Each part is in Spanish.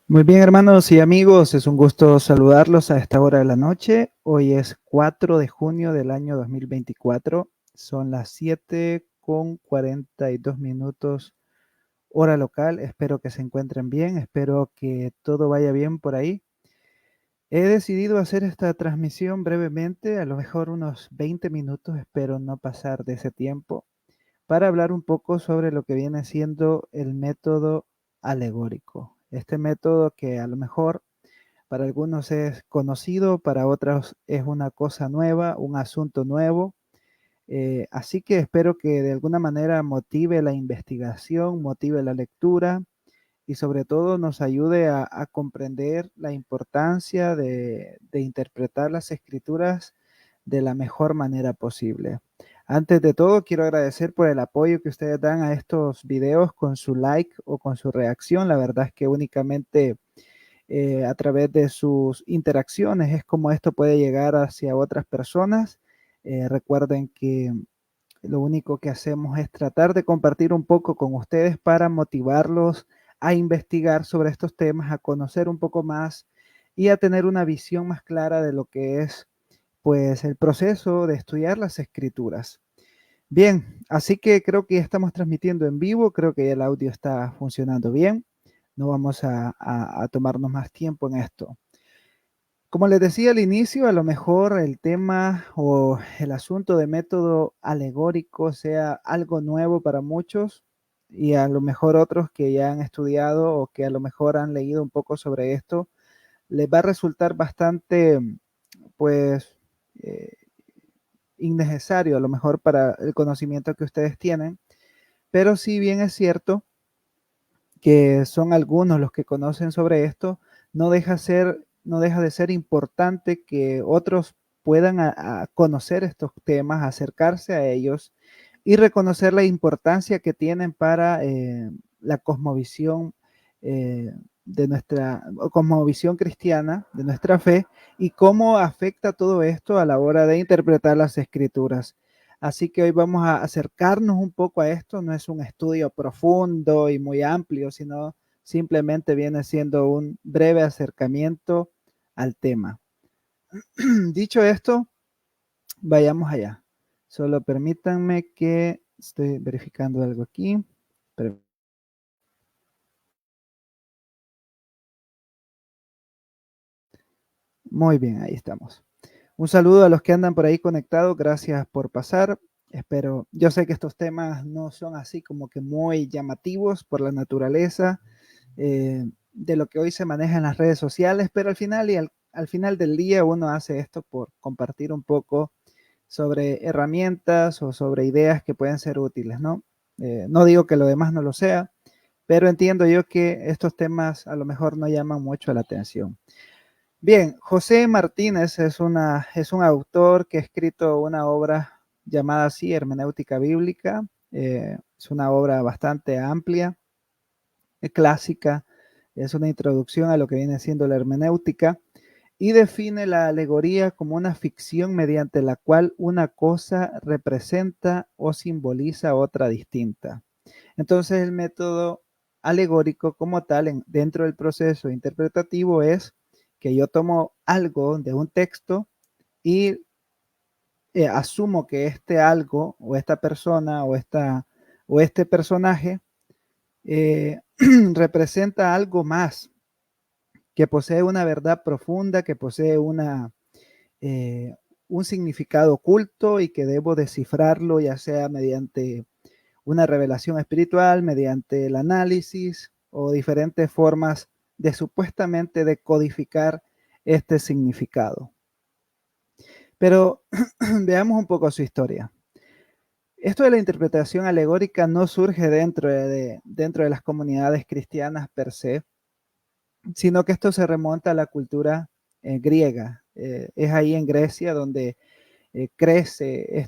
Muy bien, hermanos y amigos, es un gusto saludarlos a esta hora de la noche. Hoy es 4 de junio del año 2024. Son las 7:42 hora local. Espero que se encuentren bien, espero que todo vaya bien por ahí. He decidido hacer esta transmisión brevemente, a lo mejor unos 20 minutos, espero no pasar de ese tiempo, para hablar un poco sobre lo que viene siendo el método alegórico. Este método que a lo mejor para algunos es conocido, para otros es una cosa nueva, un asunto nuevo. Así que espero que de alguna manera motive la investigación, motive la lectura y sobre todo nos ayude a comprender la importancia de interpretar las escrituras de la mejor manera posible. Antes de todo, quiero agradecer por el apoyo que ustedes dan a estos videos con su like o con su reacción. La verdad es que únicamente a través de sus interacciones es como esto puede llegar hacia otras personas. Recuerden que lo único que hacemos es tratar de compartir un poco con ustedes para motivarlos a investigar sobre estos temas, a conocer un poco más y a tener una visión más clara de lo que es pues el proceso de estudiar las escrituras. Bien, así que creo que ya estamos transmitiendo en vivo, creo que el audio está funcionando bien. No vamos a tomarnos más tiempo en esto. Como les decía al inicio, a lo mejor el tema o el asunto de método alegórico sea algo nuevo para muchos y a lo mejor otros que ya han estudiado o que a lo mejor han leído un poco sobre esto, les va a resultar bastante, pues, eh, innecesario a lo mejor para el conocimiento que ustedes tienen, pero si bien es cierto que son algunos los que conocen sobre esto, no deja de ser importante que otros puedan a conocer estos temas, acercarse a ellos y reconocer la importancia que tienen para la cosmovisión de nuestra cosmovisión cristiana, de nuestra fe, y cómo afecta todo esto a la hora de interpretar las escrituras. Así que hoy vamos a acercarnos un poco a esto. No es un estudio profundo y muy amplio, sino simplemente viene siendo un breve acercamiento al tema. Dicho esto, vayamos allá. Solo permítanme que estoy verificando algo aquí. Muy bien, ahí estamos. Un saludo a los que andan por ahí conectados. Gracias por pasar. Espero, yo sé que estos temas no son así como que muy llamativos por la naturaleza de lo que hoy se maneja en las redes sociales, pero al final al final del día uno hace esto por compartir un poco sobre herramientas o sobre ideas que pueden ser útiles, ¿no? No digo que lo demás no lo sea, pero entiendo yo que estos temas a lo mejor no llaman mucho la atención. Bien, José Martínez es un autor que ha escrito una obra llamada así, Hermenéutica Bíblica. Es una obra bastante amplia, clásica, es una introducción a lo que viene siendo la hermenéutica y define la alegoría como una ficción mediante la cual una cosa representa o simboliza otra distinta. Entonces el método alegórico como tal dentro del proceso interpretativo es que yo tomo algo de un texto y asumo que este algo o esta persona o este personaje representa algo más, que posee una verdad profunda, que posee eh, un significado oculto y que debo descifrarlo ya sea mediante una revelación espiritual, mediante el análisis o diferentes formas de supuestamente decodificar este significado. Pero veamos un poco su historia. Esto de la interpretación alegórica no surge dentro de las comunidades cristianas per se, sino que esto se remonta a la cultura griega. Es ahí en Grecia donde crece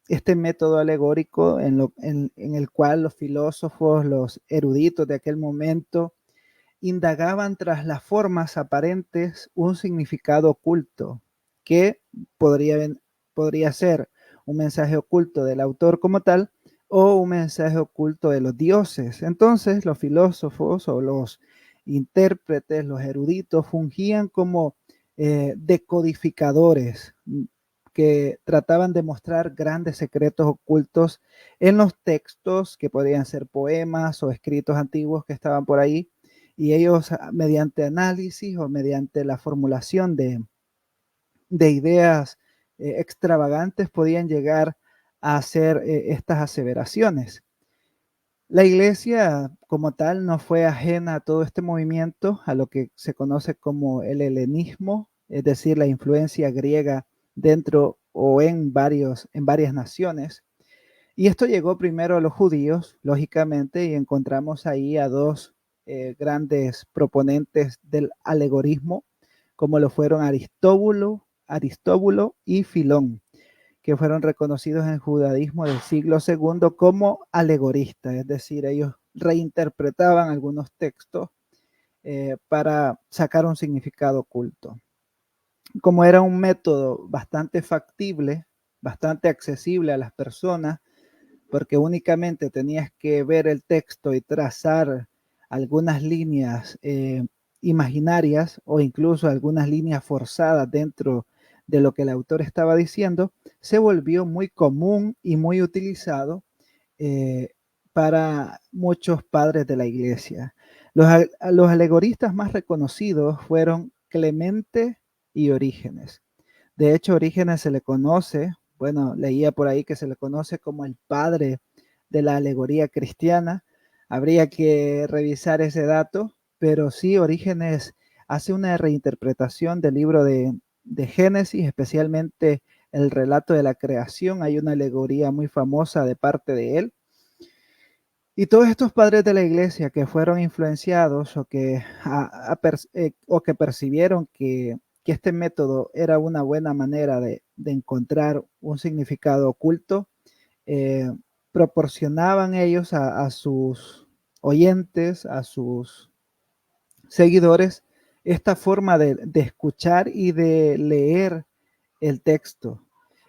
este método alegórico en el cual los filósofos, los eruditos de aquel momento, indagaban tras las formas aparentes un significado oculto que podría, podría ser un mensaje oculto del autor como tal o un mensaje oculto de los dioses. Entonces los filósofos o los intérpretes, los eruditos, fungían como decodificadores que trataban de mostrar grandes secretos ocultos en los textos, que podían ser poemas o escritos antiguos que estaban por ahí, y ellos mediante análisis o mediante la formulación de ideas extravagantes podían llegar a hacer estas aseveraciones. La iglesia como tal no fue ajena a todo este movimiento, a lo que se conoce como el helenismo, es decir, la influencia griega dentro o en varias naciones. Y esto llegó primero a los judíos, lógicamente, y encontramos ahí a dos grandes proponentes del alegorismo, como lo fueron Aristóbulo y Filón, que fueron reconocidos en el judaísmo del siglo segundo como alegoristas, es decir, ellos reinterpretaban algunos textos para sacar un significado oculto. Como era un método bastante factible, bastante accesible a las personas, porque únicamente tenías que ver el texto y trazar algunas líneas imaginarias o incluso algunas líneas forzadas dentro de lo que el autor estaba diciendo, se volvió muy común y muy utilizado eh, para muchos padres de la iglesia. Los alegoristas más reconocidos fueron Clemente y Orígenes. De hecho, Orígenes se le conoce, bueno, leía por ahí que se le conoce como el padre de la alegoría cristiana. Habría que revisar ese dato, pero sí, Orígenes hace una reinterpretación del libro de Génesis, especialmente el relato de la creación. Hay una alegoría muy famosa de parte de él. Y todos estos padres de la iglesia que fueron influenciados o que percibieron que este método era una buena manera de encontrar un significado oculto, eh, proporcionaban ellos a sus oyentes, a sus seguidores, esta forma de escuchar y de leer el texto.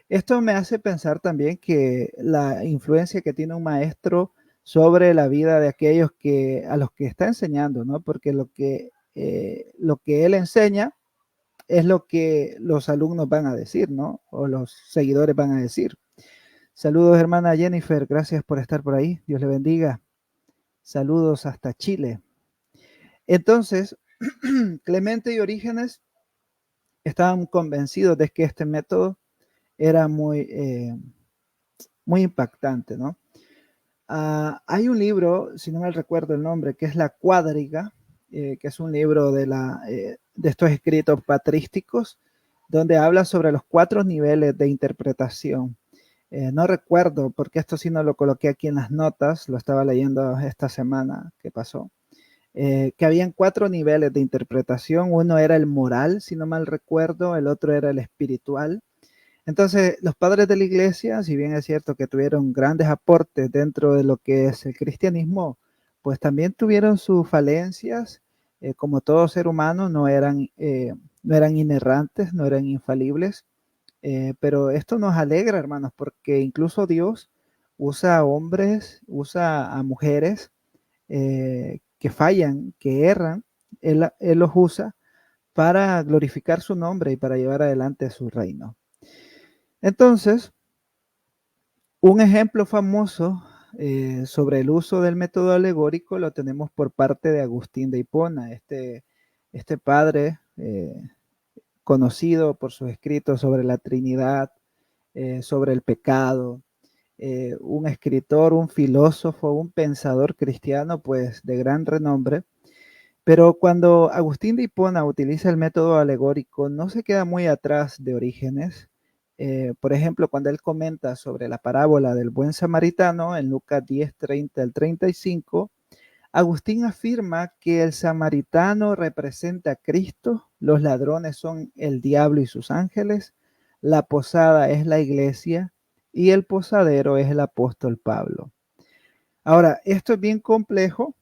Esto me hace pensar también que la influencia que tiene un maestro sobre la vida de aquellos a los que está enseñando, ¿no? Porque lo que él enseña es lo que los alumnos van a decir, ¿no? O los seguidores van a decir. Saludos, hermana Jennifer, gracias por estar por ahí. Dios le bendiga. Saludos hasta Chile. Entonces, Clemente y Orígenes estaban convencidos de que este método era muy impactante, ¿no? Hay un libro, si no mal recuerdo el nombre, que es La Cuadriga, que es un libro de estos escritos patrísticos, donde habla sobre los 4 niveles de interpretación. No recuerdo, porque esto sí no lo coloqué aquí en las notas, lo estaba leyendo esta semana que pasó, que habían 4 niveles de interpretación. Uno era el moral, si no mal recuerdo, el otro era el espiritual. Entonces, los padres de la iglesia, si bien es cierto que tuvieron grandes aportes dentro de lo que es el cristianismo, pues también tuvieron sus falencias, como todo ser humano, no eran inerrantes, no eran infalibles, pero esto nos alegra, hermanos, porque incluso Dios usa a hombres, usa a mujeres que fallan, que erran, él los usa para glorificar su nombre y para llevar adelante su reino. Entonces, un ejemplo famoso sobre el uso del método alegórico lo tenemos por parte de Agustín de Hipona, este padre conocido por sus escritos sobre la Trinidad, sobre el pecado, un escritor, un filósofo, un pensador cristiano, pues de gran renombre. Pero cuando Agustín de Hipona utiliza el método alegórico, no se queda muy atrás de Orígenes. Por ejemplo, cuando él comenta sobre la parábola del buen samaritano en Lucas 10, 30 al 35, Agustín afirma que el samaritano representa a Cristo, los ladrones son el diablo y sus ángeles, la posada es la iglesia y el posadero es el apóstol Pablo. Ahora, esto es bien complejo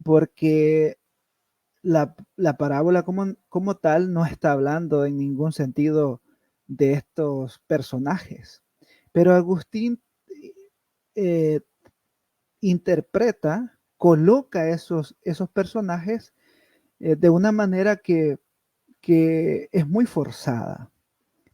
porque la parábola como tal no está hablando en ningún sentido de estos personajes, pero Agustín eh, interpreta coloca esos personajes de una manera que es muy forzada.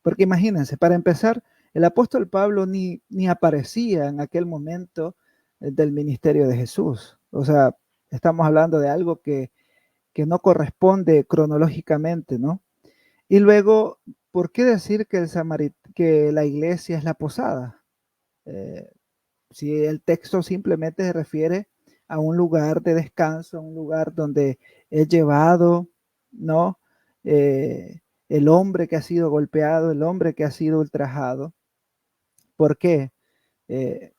Porque imagínense, para empezar, el apóstol Pablo ni aparecía en aquel momento del ministerio de Jesús. O sea, estamos hablando de algo que no corresponde cronológicamente, ¿no? Y luego, ¿por qué decir que, que la iglesia es la posada? Eh, si el texto simplemente se refiere a un lugar de descanso, a un lugar donde es llevado, ¿no? El hombre que ha sido golpeado, el hombre que ha sido ultrajado. ¿Por qué?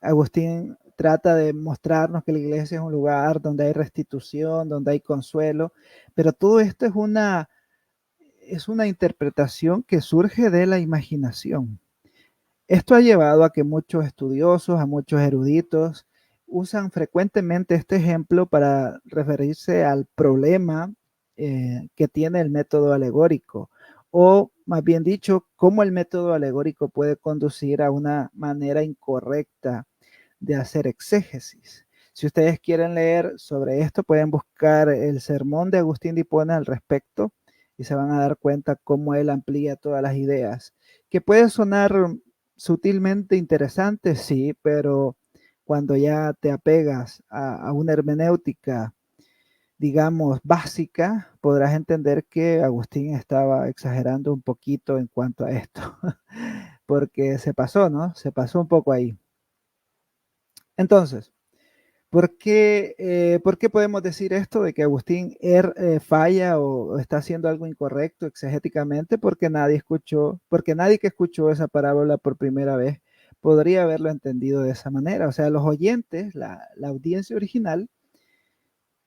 Agustín trata de mostrarnos que la iglesia es un lugar donde hay restitución, donde hay consuelo, pero todo esto es una interpretación que surge de la imaginación. Esto ha llevado a que muchos estudiosos, a muchos eruditos, usan frecuentemente este ejemplo para referirse al problema que tiene el método alegórico, o más bien dicho, cómo el método alegórico puede conducir a una manera incorrecta de hacer exégesis. Si ustedes quieren leer sobre esto, pueden buscar el sermón de Agustín de Hipona al respecto y se van a dar cuenta cómo él amplía todas las ideas, que puede sonar sutilmente interesante, sí, pero cuando ya te apegas a una hermenéutica, digamos, básica, podrás entender que Agustín estaba exagerando un poquito en cuanto a esto, porque se pasó, ¿no? Se pasó un poco ahí. Entonces, por qué podemos decir esto de que Agustín falla o está haciendo algo incorrecto exegéticamente? Porque nadie que escuchó esa parábola por primera vez podría haberlo entendido de esa manera. O sea, los oyentes, la audiencia original,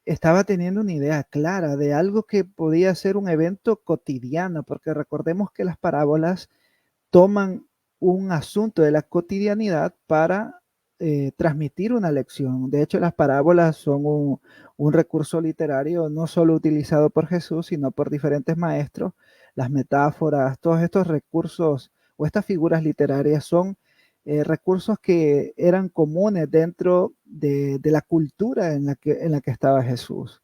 estaba teniendo una idea clara de algo que podía ser un evento cotidiano, porque recordemos que las parábolas toman un asunto de la cotidianidad para transmitir una lección. De hecho, las parábolas son un recurso literario no solo utilizado por Jesús, sino por diferentes maestros. Las metáforas, todos estos recursos o estas figuras literarias son recursos que eran comunes dentro de la cultura en la que estaba Jesús.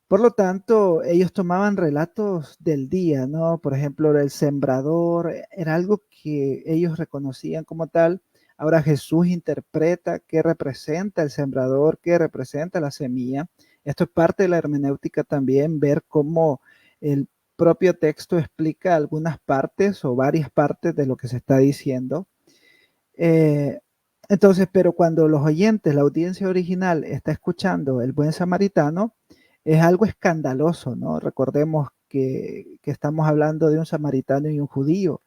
Por lo tanto, ellos tomaban relatos del día, ¿no? Por ejemplo, el sembrador era algo que ellos reconocían como tal. Ahora Jesús interpreta qué representa el sembrador, qué representa la semilla. Esto es parte de la hermenéutica también, ver cómo el propio texto explica algunas partes o varias partes de lo que se está diciendo. Eh, entonces, pero cuando los oyentes, la audiencia original está escuchando el buen samaritano, es algo escandaloso, ¿no? Recordemos que estamos hablando de un samaritano y un judío.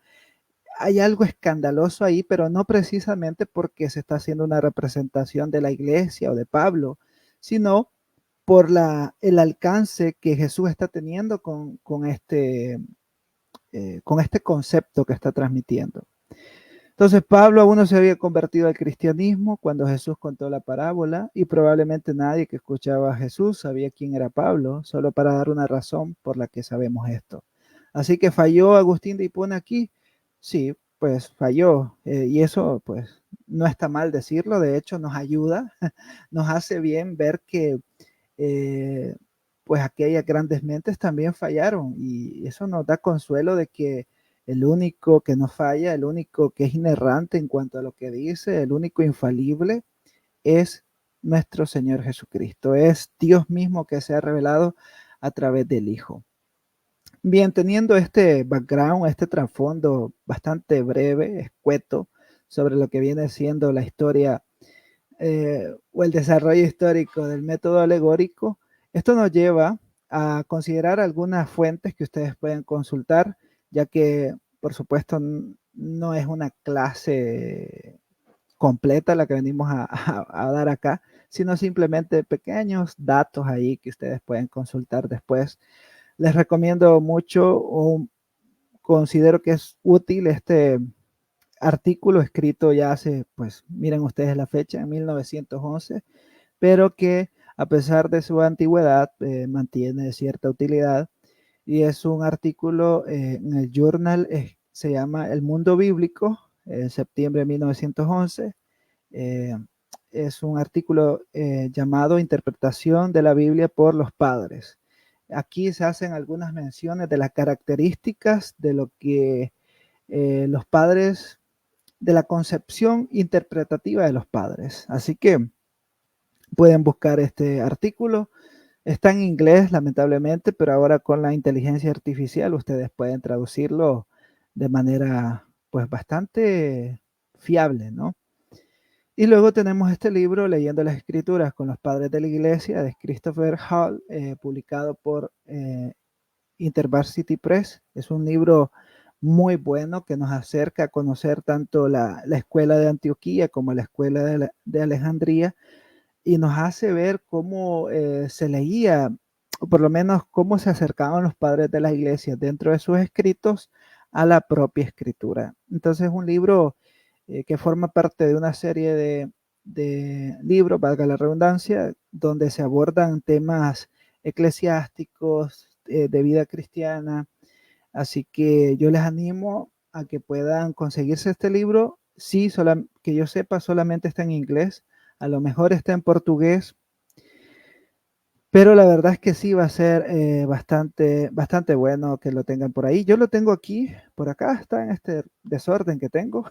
Hay algo escandaloso ahí, pero no precisamente porque se está haciendo una representación de la iglesia o de Pablo, sino por el alcance que Jesús está teniendo con este concepto que está transmitiendo. Entonces Pablo aún no se había convertido al cristianismo cuando Jesús contó la parábola y probablemente nadie que escuchaba a Jesús sabía quién era Pablo, solo para dar una razón por la que sabemos esto. Así que falló Agustín de Hipona aquí. Sí, pues falló. Y eso pues no está mal decirlo, de hecho nos ayuda, nos hace bien ver que eh, pues aquellas grandes mentes también fallaron y eso nos da consuelo de que el único que no falla, el único que es inerrante en cuanto a lo que dice, el único infalible es nuestro Señor Jesucristo, es Dios mismo que se ha revelado a través del Hijo. Bien, teniendo este background, este trasfondo bastante breve, escueto, sobre lo que viene siendo la historia o el desarrollo histórico del método alegórico, esto nos lleva a considerar algunas fuentes que ustedes pueden consultar, ya que, por supuesto, no es una clase completa la que venimos a dar acá, sino simplemente pequeños datos ahí que ustedes pueden consultar después. Les recomiendo mucho o considero que es útil este artículo escrito ya hace, pues miren ustedes la fecha, en 1911, pero que a pesar de su antigüedad mantiene cierta utilidad y es un artículo en el journal, se llama El Mundo Bíblico, en septiembre de 1911. Eh, es un artículo llamado Interpretación de la Biblia por los padres. Aquí se hacen algunas menciones de las características de lo que los padres, de la concepción interpretativa de los padres. Así que pueden buscar este artículo. Está en inglés, lamentablemente, pero ahora con la inteligencia artificial ustedes pueden traducirlo de manera pues bastante fiable, ¿no? Y luego tenemos este libro, Leyendo las Escrituras con los Padres de la Iglesia, de Christopher Hall, publicado por InterVarsity Press. Es un libro muy bueno que nos acerca a conocer tanto la escuela de Antioquía como la escuela de Alejandría, y nos hace ver cómo se leía, o por lo menos cómo se acercaban los padres de la iglesia dentro de sus escritos a la propia escritura. Entonces es un libro que forma parte de una serie de libros, valga la redundancia, donde se abordan temas eclesiásticos, de vida cristiana. Así que yo les animo a que puedan conseguirse este libro. Sí, que yo sepa, solamente está en inglés. A lo mejor está en portugués, pero la verdad es que sí va a ser bastante bueno que lo tengan por ahí. Yo lo tengo aquí, por acá está en este desorden que tengo,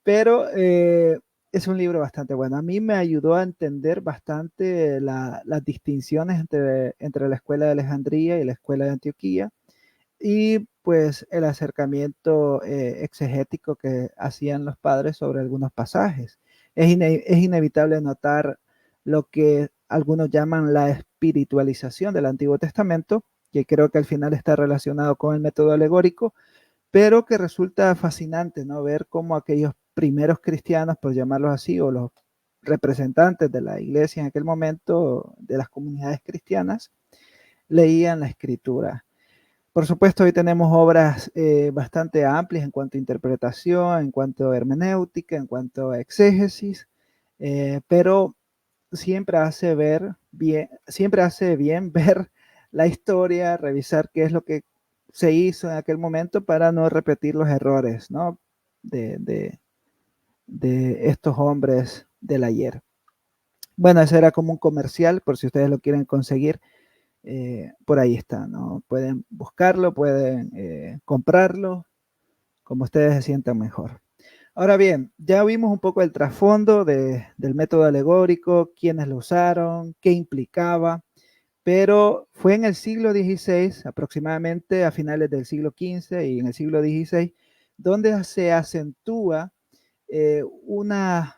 pero es un libro bastante bueno. A mí me ayudó a entender bastante las distinciones entre la escuela de Alejandría y la escuela de Antioquía, y pues el acercamiento exegético que hacían los padres sobre algunos pasajes. Es inevitable notar lo que algunos llaman la espiritualización del Antiguo Testamento, que creo que al final está relacionado con el método alegórico, pero que resulta fascinante, ¿no? Ver cómo aquellos primeros cristianos, por llamarlos así, o los representantes de la iglesia en aquel momento, de las comunidades cristianas, leían la escritura. Por supuesto, hoy tenemos obras bastante amplias en cuanto a interpretación, en cuanto a hermenéutica, en cuanto a exégesis, pero siempre hace bien ver la historia, revisar qué es lo que se hizo en aquel momento para no repetir los errores, ¿no? de, de, de estos hombres del ayer. Bueno, ese era como un comercial, por si ustedes lo quieren conseguir. Por ahí está, ¿no? Pueden buscarlo, pueden comprarlo, como ustedes se sientan mejor. Ahora bien, ya vimos un poco el trasfondo del método alegórico, quiénes lo usaron, qué implicaba, pero fue en el siglo XVI, aproximadamente a finales del siglo XV y en el siglo XVI, donde se acentúa una,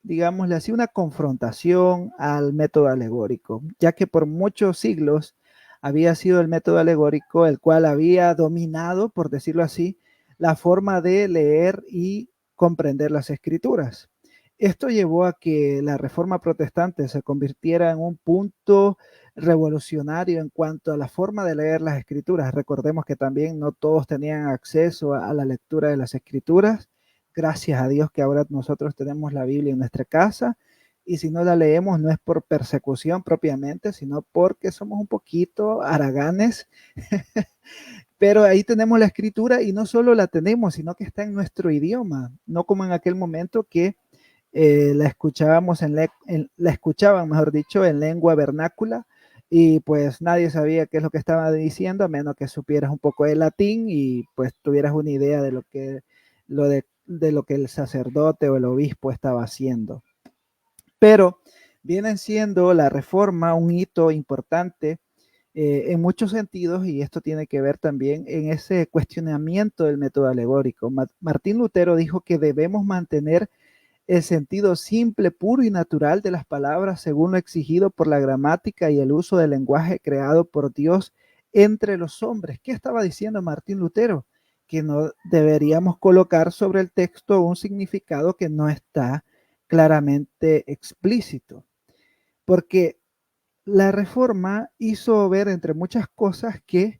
digámosle así, una confrontación al método alegórico, ya que por muchos siglos había sido el método alegórico el cual había dominado, por decirlo así, la forma de leer y comprender las escrituras. Esto llevó a que la Reforma Protestante se convirtiera en un punto revolucionario en cuanto a la forma de leer las escrituras. Recordemos que también no todos tenían acceso a la lectura de las escrituras. Gracias a Dios que ahora nosotros tenemos la Biblia en nuestra casa, y si no la leemos no es por persecución propiamente, sino porque somos un poquito haraganes. Pero ahí tenemos la escritura y no solo la tenemos, sino que está en nuestro idioma, no como en aquel momento que la escuchábamos la escuchaban, mejor dicho, en lengua vernácula, y pues nadie sabía qué es lo que estaba diciendo, a menos que supieras un poco de latín y pues tuvieras una idea de lo que el sacerdote o el obispo estaba haciendo. Pero vienen siendo la reforma un hito importante en muchos sentidos, y esto tiene que ver también en ese cuestionamiento del método alegórico. Martín Lutero dijo que debemos mantener el sentido simple, puro y natural de las palabras según lo exigido por la gramática y el uso del lenguaje creado por Dios entre los hombres. ¿Qué estaba diciendo Martín Lutero? Que no deberíamos colocar sobre el texto un significado que no está claramente explícito, porque la Reforma hizo ver, entre muchas cosas, que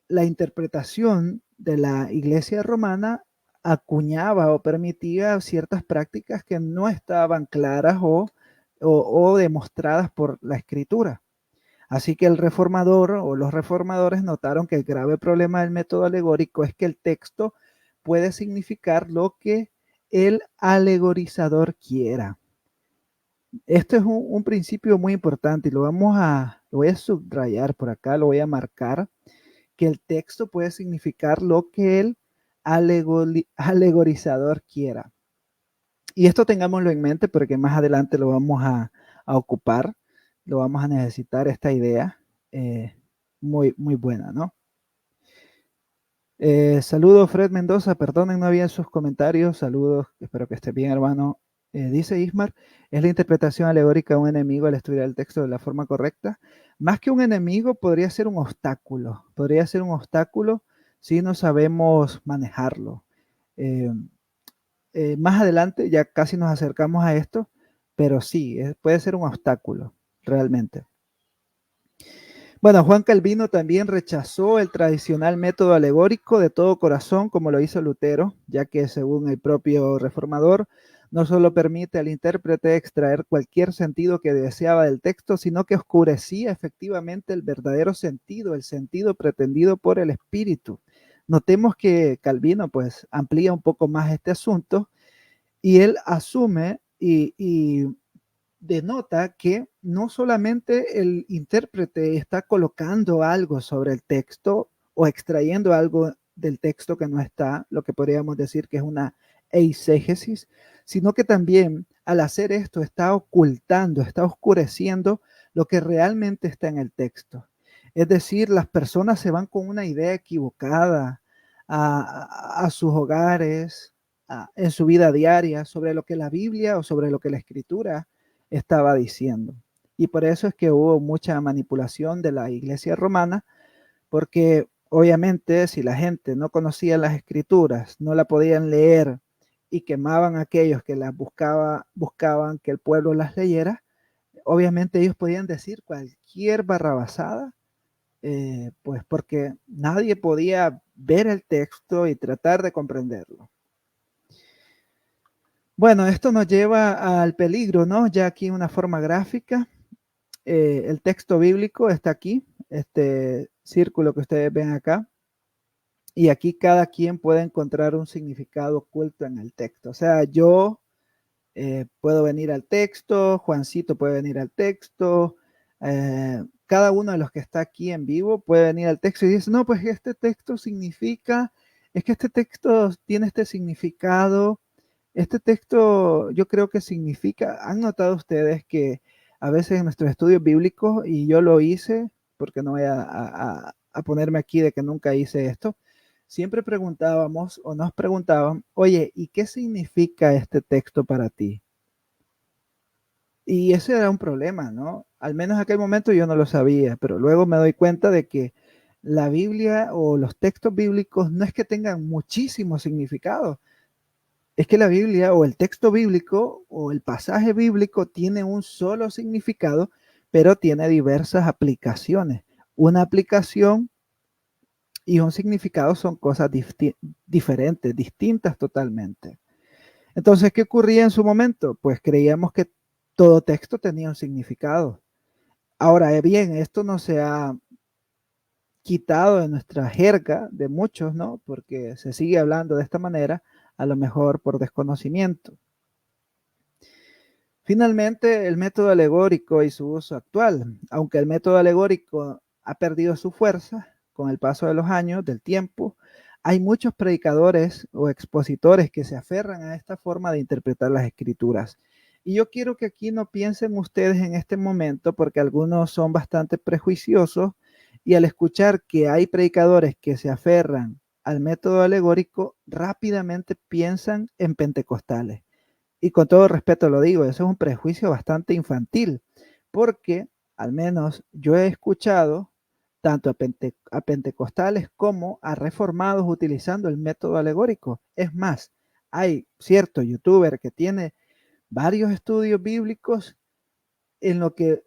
la interpretación de la Iglesia romana acuñaba o permitía ciertas prácticas que no estaban claras o demostradas por la Escritura. Así que el reformador o los reformadores notaron que el grave problema del método alegórico es que el texto puede significar lo que el alegorizador quiera. Esto es un principio muy importante y lo voy a subrayar por acá, lo voy a marcar, que el texto puede significar lo que el alegorizador quiera. Y esto tengámoslo en mente porque más adelante lo vamos a ocupar, lo vamos a necesitar, esta idea muy, muy buena, ¿no? Saludos, Fred Mendoza. Perdonen, no había sus comentarios. Saludos, espero que esté bien, hermano. Dice Ismar, es la interpretación alegórica de un enemigo al estudiar el texto de la forma correcta. Más que un enemigo, podría ser un obstáculo. Podría ser un obstáculo si no sabemos manejarlo. Eh, Más adelante, ya casi nos acercamos a esto, pero sí, puede ser un obstáculo, realmente. Bueno, Juan Calvino también rechazó el tradicional método alegórico de todo corazón, como lo hizo Lutero, ya que según el propio reformador, no solo permite al intérprete extraer cualquier sentido que deseaba del texto, sino que oscurecía efectivamente el verdadero sentido, el sentido pretendido por el espíritu. Notemos que Calvino pues amplía un poco más este asunto y él asume y denota que no solamente el intérprete está colocando algo sobre el texto o extrayendo algo del texto que no está, lo que podríamos decir que es una eisegesis, sino que también al hacer esto está ocultando, está oscureciendo lo que realmente está en el texto. Es decir, las personas se van con una idea equivocada a sus hogares, en su vida diaria, sobre lo que la Biblia o sobre lo que la Escritura estaba diciendo. Y por eso es que hubo mucha manipulación de la iglesia romana, porque obviamente si la gente no conocía las escrituras, no la podían leer y quemaban a aquellos que las buscaban que el pueblo las leyera, obviamente ellos podían decir cualquier barrabasada, pues porque nadie podía ver el texto y tratar de comprenderlo. Bueno, esto nos lleva al peligro, ¿no? Ya aquí una forma gráfica. El texto bíblico está aquí, este círculo que ustedes ven acá, y aquí cada quien puede encontrar un significado oculto en el texto. O sea, yo puedo venir al texto, Juancito puede venir al texto, cada uno de los que está aquí en vivo puede venir al texto y dice, no, pues este texto significa, es que este texto tiene este significado. Este texto yo creo que significa, ¿han notado ustedes que a veces en nuestros estudios bíblicos, y yo lo hice, porque no voy a ponerme aquí de que nunca hice esto, siempre preguntábamos o nos preguntaban, oye, ¿y qué significa este texto para ti? Y ese era un problema, ¿no? Al menos en aquel momento yo no lo sabía, pero luego me doy cuenta de que la Biblia o los textos bíblicos no es que tengan muchísimo significado, es que la Biblia o el texto bíblico o el pasaje bíblico tiene un solo significado, pero tiene diversas aplicaciones. Una aplicación y un significado son cosas diferentes, distintas totalmente. Entonces, ¿qué ocurría en su momento? Pues creíamos que todo texto tenía un significado. Ahora, bien, esto no se ha quitado de nuestra jerga de muchos, ¿no? Porque se sigue hablando de esta manera, a lo mejor por desconocimiento. Finalmente, el método alegórico y su uso actual. Aunque el método alegórico ha perdido su fuerza con el paso de los años, del tiempo, hay muchos predicadores o expositores que se aferran a esta forma de interpretar las escrituras. Y yo quiero que aquí no piensen ustedes en este momento, porque algunos son bastante prejuiciosos y al escuchar que hay predicadores que se aferran al método alegórico, rápidamente piensan en pentecostales. Y con todo respeto lo digo, eso es un prejuicio bastante infantil, porque al menos yo he escuchado tanto a pentecostales como a reformados utilizando el método alegórico. Es más, hay cierto youtuber que tiene varios estudios bíblicos en lo que,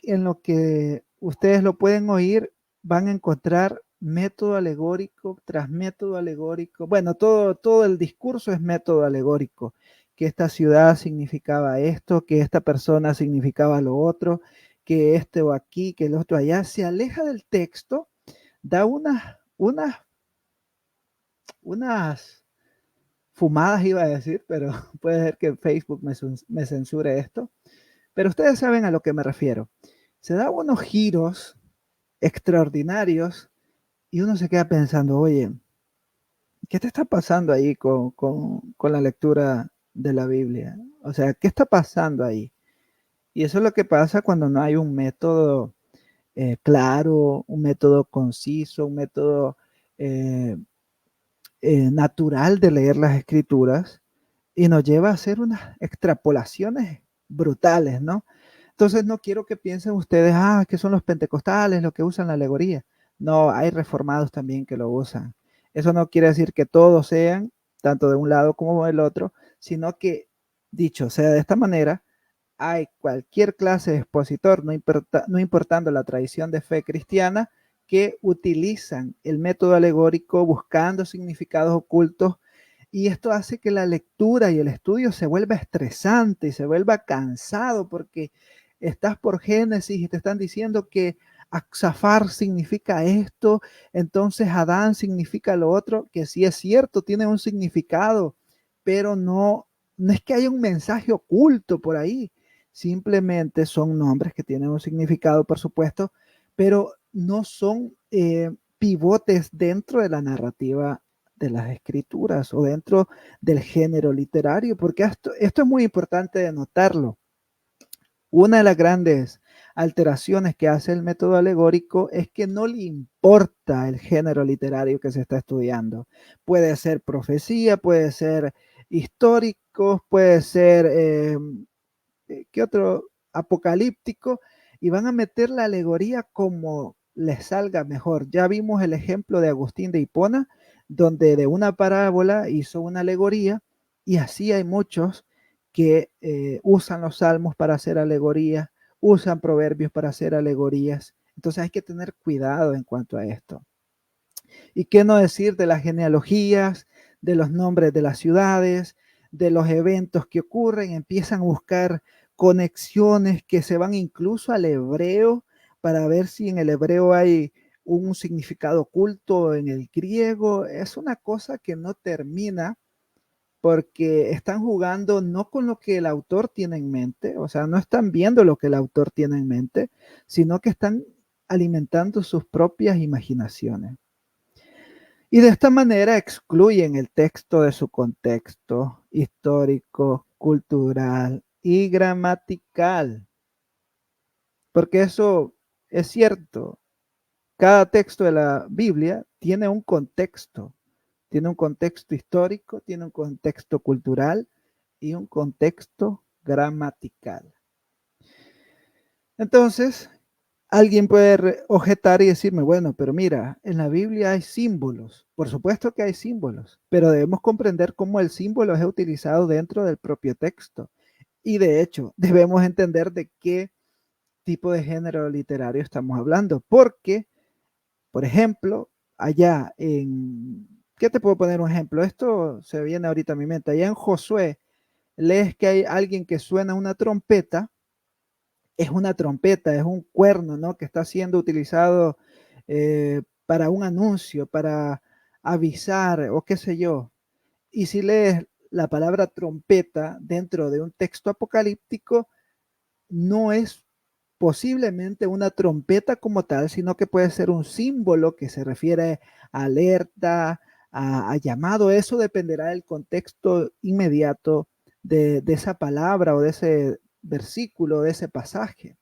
en lo que ustedes lo pueden oír, van a encontrar método alegórico tras método alegórico. Bueno, todo el discurso es método alegórico, que esta ciudad significaba esto, que esta persona significaba lo otro, que este o aquí, que el otro allá, se aleja del texto, da unas fumadas iba a decir, pero puede ser que Facebook me censure esto. Pero ustedes saben a lo que me refiero. Se da unos giros extraordinarios y uno se queda pensando, oye, ¿qué te está pasando ahí con la lectura de la Biblia? O sea, ¿qué está pasando ahí? Y eso es lo que pasa cuando no hay un método claro, un método conciso, un método eh, natural de leer las escrituras y nos lleva a hacer unas extrapolaciones brutales, ¿no? Entonces no quiero que piensen ustedes, que son los pentecostales los que usan la alegoría. No, hay reformados también que lo usan. Eso no quiere decir que todos sean, tanto de un lado como del otro, sino que, dicho sea de esta manera, hay cualquier clase de expositor, no importando la tradición de fe cristiana, que utilizan el método alegórico buscando significados ocultos y esto hace que la lectura y el estudio se vuelva estresante y se vuelva cansado porque estás por Génesis y te están diciendo que Axafar significa esto, entonces Adán significa lo otro, que sí es cierto, tiene un significado, pero no es que haya un mensaje oculto por ahí, simplemente son nombres que tienen un significado, por supuesto, pero no son pivotes dentro de la narrativa de las escrituras o dentro del género literario, porque esto es muy importante de notarlo. Una de las grandes alteraciones que hace el método alegórico es que no le importa el género literario que se está estudiando. Puede ser profecía, puede ser histórico, puede ser, ¿qué otro? Apocalíptico, y van a meter la alegoría como les salga mejor. Ya vimos el ejemplo de Agustín de Hipona, donde de una parábola hizo una alegoría, y así hay muchos que usan los salmos para hacer alegorías, usan proverbios para hacer alegorías. Entonces hay que tener cuidado en cuanto a esto. ¿Y qué no decir de las genealogías, de los nombres de las ciudades, de los eventos que ocurren? Empiezan a buscar conexiones que se van incluso al hebreo para ver si en el hebreo hay un significado oculto en el griego. Es una cosa que no termina porque están jugando no con lo que el autor tiene en mente, o sea, no están viendo lo que el autor tiene en mente, sino que están alimentando sus propias imaginaciones. Y de esta manera excluyen el texto de su contexto histórico, cultural y gramatical. Porque eso es cierto. Cada texto de la Biblia tiene un contexto histórico, tiene un contexto cultural y un contexto gramatical. Entonces, alguien puede objetar y decirme, bueno, pero mira, en la Biblia hay símbolos. Por supuesto que hay símbolos, pero debemos comprender cómo el símbolo es utilizado dentro del propio texto. Y de hecho, debemos entender de qué tipo de género literario estamos hablando. Porque, por ejemplo, allá en... ¿Qué te puedo poner un ejemplo? Esto se viene ahorita a mi mente. Allá en Josué, lees que hay alguien que suena una trompeta, es una trompeta, es un cuerno, ¿no? Que está siendo utilizado para un anuncio, para avisar o qué sé yo. Y si lees la palabra trompeta dentro de un texto apocalíptico, no es posiblemente una trompeta como tal, sino que puede ser un símbolo que se refiere a alerta, a llamado. Eso dependerá del contexto inmediato de esa palabra o de ese versículo, de ese pasaje.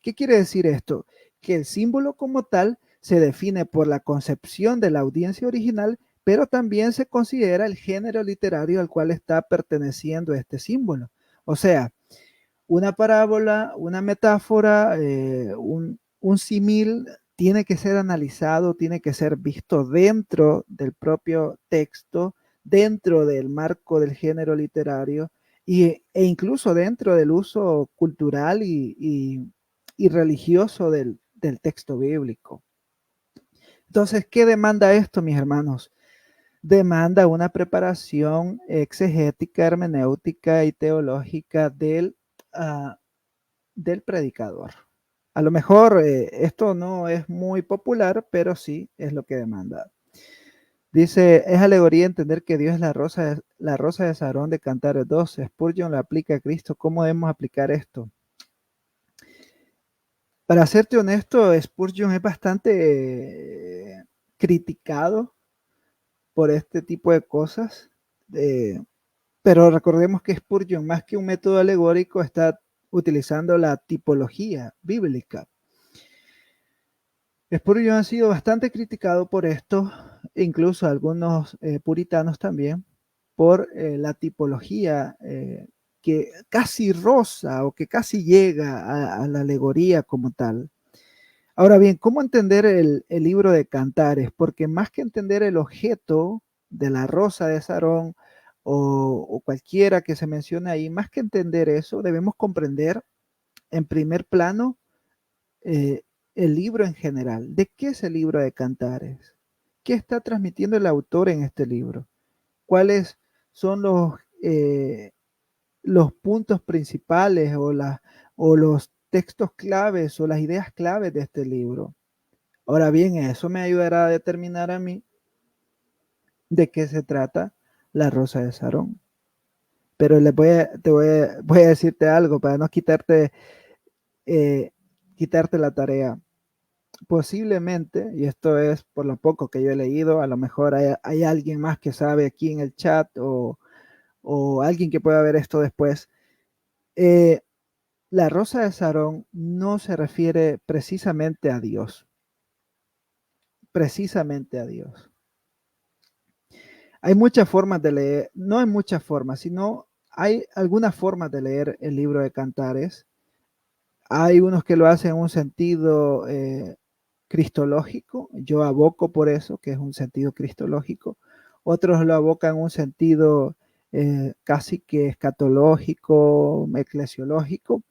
¿Qué quiere decir esto? Que el símbolo como tal se define por la concepción de la audiencia original, pero también se considera el género literario al cual está perteneciendo este símbolo. O sea, una parábola, una metáfora, un símil tiene que ser analizado, tiene que ser visto dentro del propio texto, dentro del marco del género literario e incluso dentro del uso cultural y religioso del texto bíblico. Entonces, ¿qué demanda esto, mis hermanos? Demanda una preparación exegética, hermenéutica y teológica del predicador. A lo mejor esto no es muy popular, pero sí es lo que demanda. Dice, es alegoría entender que Dios es la rosa de Sarón de Cantares 2. Spurgeon lo aplica a Cristo. ¿Cómo debemos aplicar esto? Para serte honesto, Spurgeon es bastante criticado por este tipo de cosas. Pero recordemos que Spurgeon, más que un método alegórico, está utilizando la tipología bíblica. Spurgeon ha sido bastante criticado por esto, incluso algunos puritanos también, por la tipología que casi roza o que casi llega a la alegoría como tal. Ahora bien, ¿cómo entender el libro de Cantares? Porque más que entender el objeto de la rosa de Sarón o cualquiera que se mencione ahí, más que entender eso, debemos comprender en primer plano eh, el libro en general. ¿De qué es el libro de Cantares? ¿Qué está transmitiendo el autor en este libro? ¿Cuáles son los puntos principales o los textos claves o las ideas claves de este libro? Ahora bien, eso me ayudará a determinar a mí de qué se trata la rosa de Sarón. Pero voy a decirte algo para no eh, quitarte la tarea. Posiblemente, y esto es por lo poco que yo he leído, a lo mejor hay alguien más que sabe aquí en el chat o alguien que pueda ver esto después. Eh, la rosa de Sarón no se refiere precisamente a Dios, precisamente a Dios. Hay muchas formas de leer, no hay muchas formas, sino hay algunas formas de leer el libro de Cantares. Hay unos que lo hacen en un sentido cristológico, yo aboco por eso, que es un sentido cristológico. Otros lo abocan en un sentido casi que escatológico, eclesiológico,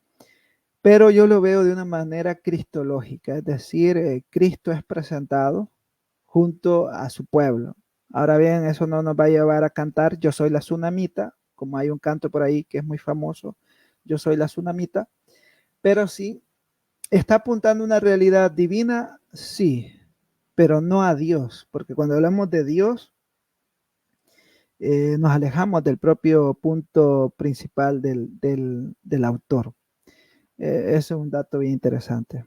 pero yo lo veo de una manera cristológica, es decir, Cristo es presentado junto a su pueblo. Ahora bien, eso no nos va a llevar a cantar Yo soy la tsunamita, como hay un canto por ahí que es muy famoso, Yo soy la tsunamita, pero sí, ¿está apuntando a una realidad divina? Sí, pero no a Dios, porque cuando hablamos de Dios, nos alejamos del propio punto principal del autor. Ese es un dato bien interesante.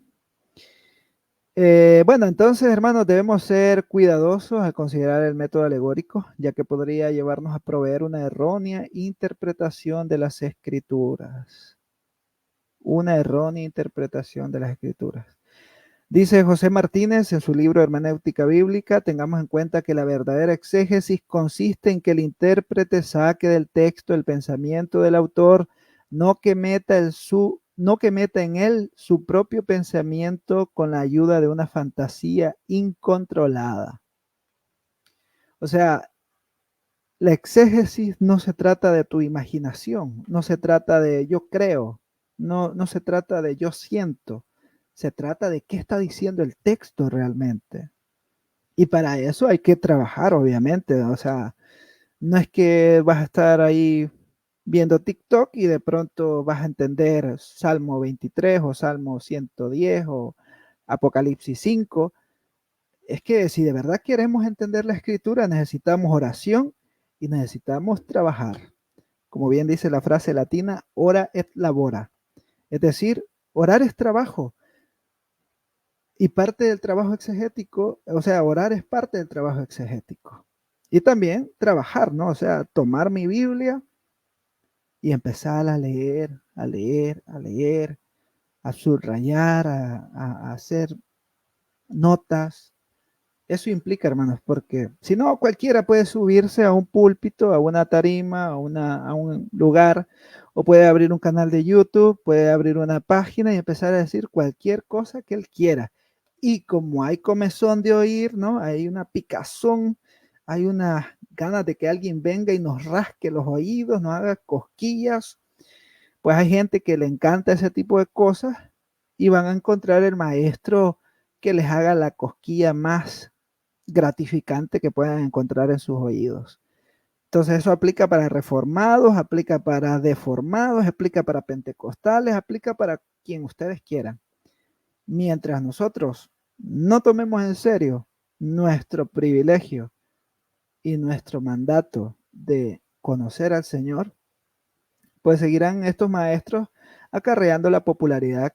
Bueno, entonces, hermanos, debemos ser cuidadosos al considerar el método alegórico, ya que podría llevarnos a proveer una errónea interpretación de las escrituras. Una errónea interpretación de las escrituras. Dice José Martínez en su libro Hermenéutica Bíblica, tengamos en cuenta que la verdadera exégesis consiste en que el intérprete saque del texto el pensamiento del autor, no que meta en él su propio pensamiento con la ayuda de una fantasía incontrolada. O sea, la exégesis no se trata de tu imaginación, no se trata de yo creo, no se trata de yo siento, se trata de qué está diciendo el texto realmente. Y para eso hay que trabajar, obviamente. O sea, no es que vas a estar ahí viendo TikTok y de pronto vas a entender Salmo 23 o Salmo 110 o Apocalipsis 5. Es que si de verdad queremos entender la escritura, necesitamos oración y necesitamos trabajar. Como bien dice la frase latina, ora et labora. Es decir, orar es trabajo. Y parte del trabajo exegético, o sea, orar es parte del trabajo exegético. Y también trabajar, ¿no? O sea, tomar mi Biblia y empezar a leer, a leer, a leer, a subrayar, a hacer notas. Eso implica, hermanos, porque si no, cualquiera puede subirse a un púlpito, a una tarima, a un lugar, o puede abrir un canal de YouTube, puede abrir una página y empezar a decir cualquier cosa que él quiera. Y como hay comezón de oír, ¿no? Hay una picazón, hay una ganas de que alguien venga y nos rasque los oídos, nos haga cosquillas, pues hay gente que le encanta ese tipo de cosas y van a encontrar el maestro que les haga la cosquilla más gratificante que puedan encontrar en sus oídos. Entonces eso aplica para reformados, aplica para deformados, aplica para pentecostales, aplica para quien ustedes quieran. Mientras nosotros no tomemos en serio nuestro privilegio y nuestro mandato de conocer al Señor, pues seguirán estos maestros acarreando la popularidad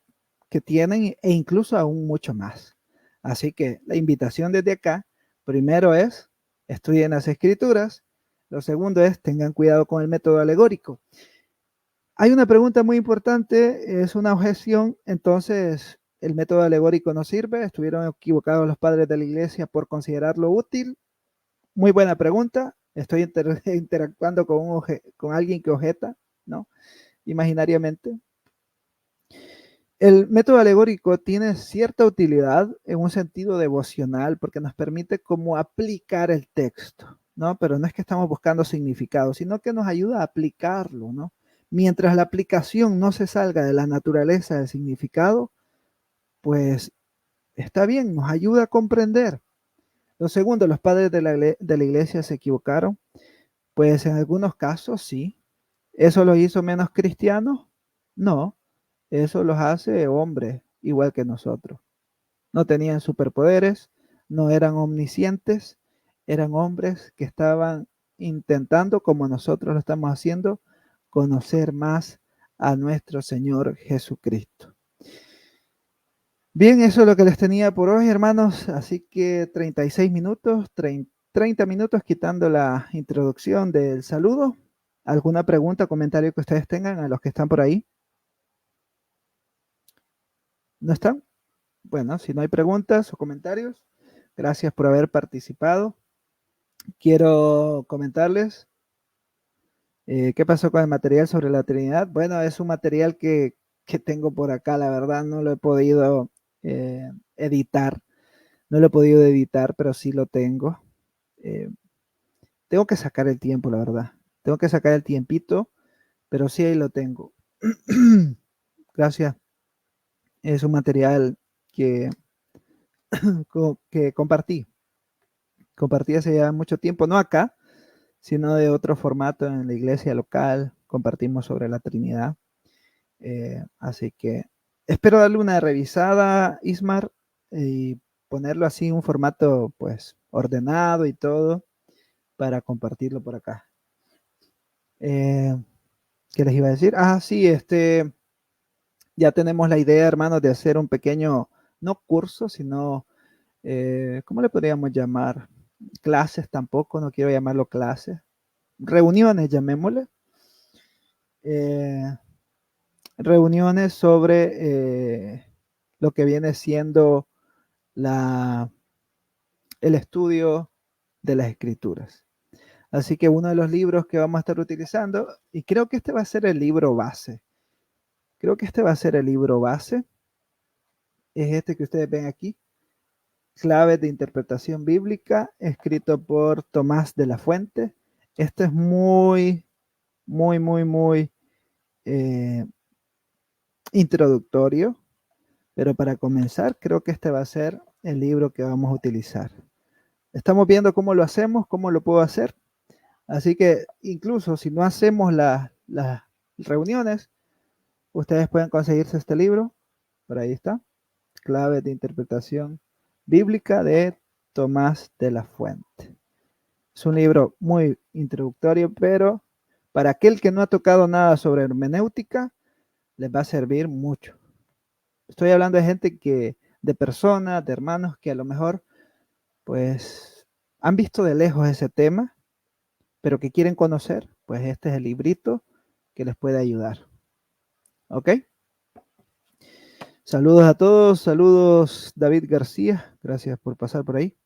que tienen e incluso aún mucho más. Así que la invitación desde acá, primero es, estudien las escrituras, lo segundo es, tengan cuidado con el método alegórico. Hay una pregunta muy importante, es una objeción, entonces, ¿el método alegórico no sirve? ¿Estuvieron equivocados los padres de la iglesia por considerarlo útil? Muy buena pregunta. Estoy interactuando con alguien que objeta, ¿no? Imaginariamente. El método alegórico tiene cierta utilidad en un sentido devocional porque nos permite como aplicar el texto, ¿no? Pero no es que estamos buscando significado, sino que nos ayuda a aplicarlo, ¿no? Mientras la aplicación no se salga de la naturaleza del significado, pues está bien, nos ayuda a comprender. Lo segundo, los padres de la iglesia se equivocaron. Pues en algunos casos sí. ¿Eso los hizo menos cristianos? No, eso los hace hombres igual que nosotros. No tenían superpoderes, no eran omniscientes, eran hombres que estaban intentando, como nosotros lo estamos haciendo, conocer más a nuestro Señor Jesucristo. Bien, eso es lo que les tenía por hoy, hermanos. Así que 36 minutos, 30 minutos quitando la introducción del saludo. ¿Alguna pregunta, comentario que ustedes tengan a los que están por ahí? ¿No están? Bueno, si no hay preguntas o comentarios, gracias por haber participado. Quiero comentarles qué pasó con el material sobre la Trinidad. Bueno, es un material que tengo por acá, la verdad, no lo he podido editar. No lo he podido editar, pero sí lo tengo. Eh, tengo que sacar el tiempo, la verdad. Tengo que sacar el tiempito, pero sí ahí lo tengo. Gracias. Es un material que, que compartí. Compartí hace ya mucho tiempo, no acá, sino de otro formato en la iglesia local. Compartimos sobre la Trinidad. Así que espero darle una revisada, Ismar, y ponerlo así en un formato pues ordenado y todo para compartirlo por acá. ¿Qué les iba a decir? Ah, sí, ya tenemos la idea, hermanos, de hacer un pequeño, no curso, sino, ¿cómo le podríamos llamar? Clases tampoco, no quiero llamarlo clases. Reuniones, llamémosle. Eh, reuniones sobre lo que viene siendo la, el estudio de las escrituras. Así que uno de los libros que vamos a estar utilizando, y creo que este va a ser el libro base. Creo que este va a ser el libro base. Es este que ustedes ven aquí. Claves de interpretación bíblica, escrito por Tomás de la Fuente. Este es muy eh, introductorio, pero para comenzar creo que este va a ser el libro que vamos a utilizar. Estamos viendo cómo lo hacemos, cómo lo puedo hacer. Así que incluso si no hacemos las reuniones, ustedes pueden conseguirse este libro. Por ahí está. Claves de interpretación bíblica de Tomás de la Fuente. Es un libro muy introductorio, pero para aquel que no ha tocado nada sobre hermenéutica, les va a servir mucho. Estoy hablando de gente de personas, de hermanos que a lo mejor, pues, han visto de lejos ese tema, pero que quieren conocer, pues este es el librito que les puede ayudar. ¿Ok? Saludos a todos, saludos David García, gracias por pasar por ahí.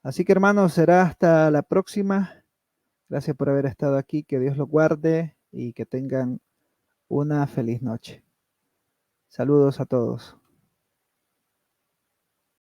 Así que hermanos, será hasta la próxima. Gracias por haber estado aquí, que Dios los guarde y que tengan una feliz noche. Saludos a todos.